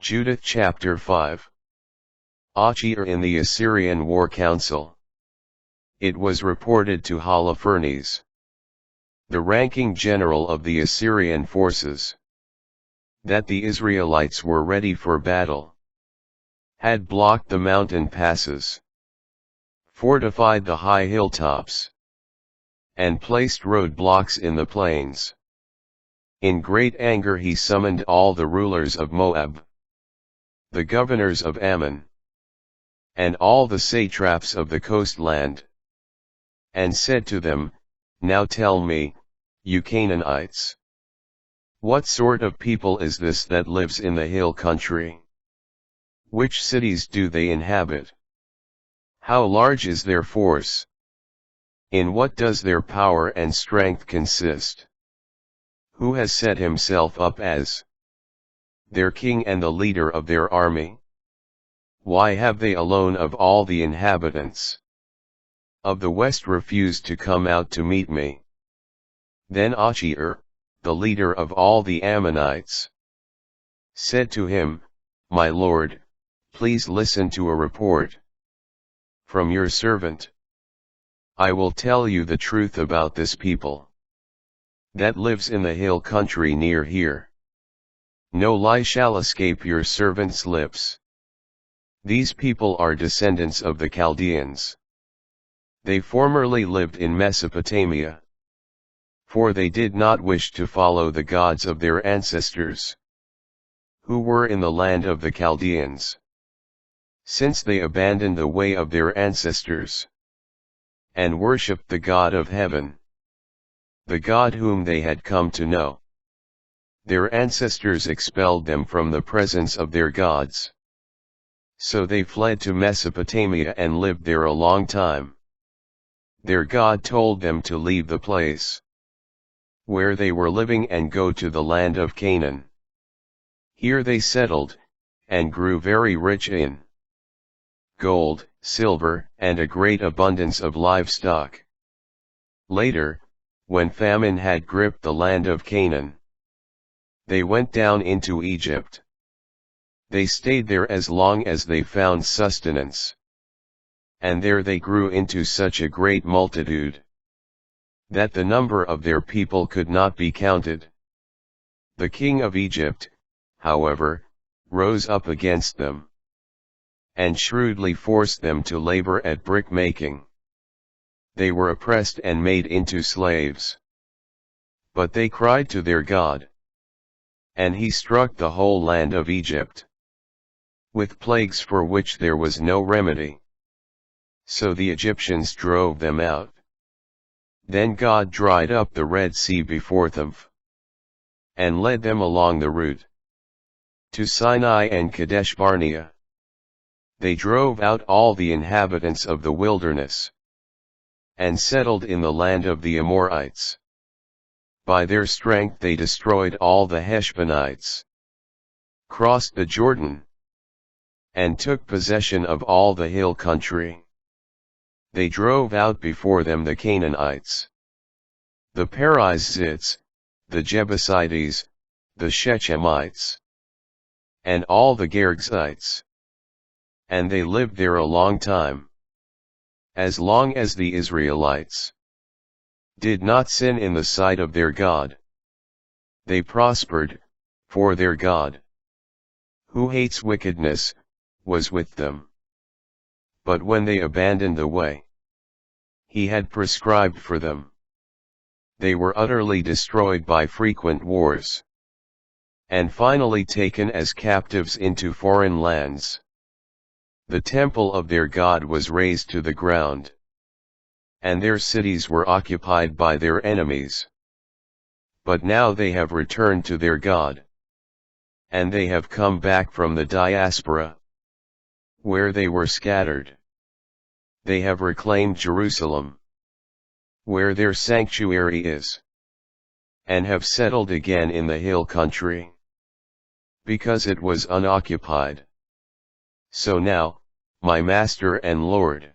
Judith chapter 5. Achior in the Assyrian War Council. It was reported to Holofernes, the ranking general of the Assyrian forces, that the Israelites were ready for battle, had blocked the mountain passes, fortified the high hilltops, and placed roadblocks in the plains. In great anger he summoned all the rulers of Moab, the governors of Ammon, and all the satraps of the coastland, and said to them, "Now tell me, you Canaanites, what sort of people is this that lives in the hill country? Which cities do they inhabit? How large is their force? In what does their power and strength consist? Who has set himself up as their king and the leader of their army? Why have they alone of all the inhabitants of the west refused to come out to meet me?" Then Achior, the leader of all the Ammonites, said to him, "My lord, please listen to a report from your servant. I will tell you the truth about this people that lives in the hill country near here. No lie shall escape your servant's lips. These people are descendants of the Chaldeans. They formerly lived in Mesopotamia, for they did not wish to follow the gods of their ancestors, who were in the land of the Chaldeans, since they abandoned the way of their ancestors, and worshipped the God of heaven, the God whom they had come to know. Their ancestors expelled them from the presence of their gods. So they fled to Mesopotamia and lived there a long time. Their God told them to leave the place where they were living and go to the land of Canaan. Here they settled, and grew very rich in gold, silver, and a great abundance of livestock. Later, when famine had gripped the land of Canaan, they went down into Egypt. They stayed there as long as they found sustenance, and there they grew into such a great multitude that the number of their people could not be counted. The king of Egypt, however, rose up against them, and shrewdly forced them to labor at brick-making. They were oppressed and made into slaves. But they cried to their God, and he struck the whole land of Egypt with plagues for which there was no remedy. So the Egyptians drove them out. Then God dried up the Red Sea before them, and led them along the route to Sinai and Kadesh Barnea. They drove out all the inhabitants of the wilderness, and settled in the land of the Amorites. By their strength they destroyed all the Heshbonites, crossed the Jordan, and took possession of all the hill country. They drove out before them the Canaanites, the Perizzites, the Jebusites, the Shechemites, and all the Girgashites. And they lived there a long time, as long as the Israelites did not sin in the sight of their God. They prospered, for their God, who hates wickedness, was with them. But when they abandoned the way he had prescribed for them, they were utterly destroyed by frequent wars, and finally taken as captives into foreign lands. The temple of their God was razed to the ground, and their cities were occupied by their enemies. But now they have returned to their God, and they have come back from the diaspora, where they were scattered. They have reclaimed Jerusalem, where their sanctuary is, and have settled again in the hill country, because it was unoccupied. So now, my Master and Lord,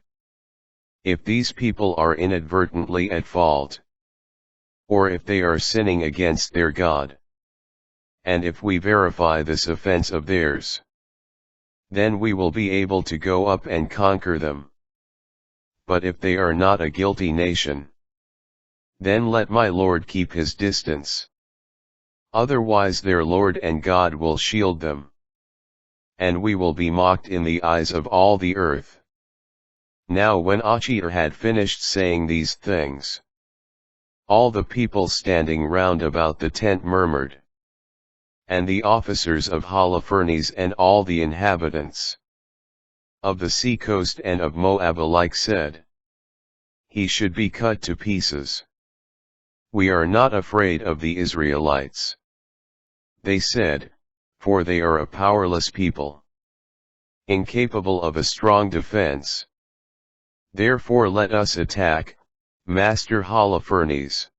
if these people are inadvertently at fault, or if they are sinning against their God, and if we verify this offense of theirs, then we will be able to go up and conquer them. But if they are not a guilty nation, then let my Lord keep his distance. Otherwise their Lord and God will shield them, and we will be mocked in the eyes of all the earth. Now when Achior had finished saying these things, all the people standing round about the tent murmured. And the officers of Holofernes and all the inhabitants of the sea coast and of Moab alike said, he should be cut to pieces. We are not afraid of the Israelites. They said, for they are a powerless people, incapable of a strong defense. Therefore let us attack, Master Holofernes.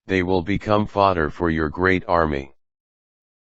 They will become fodder for your great army.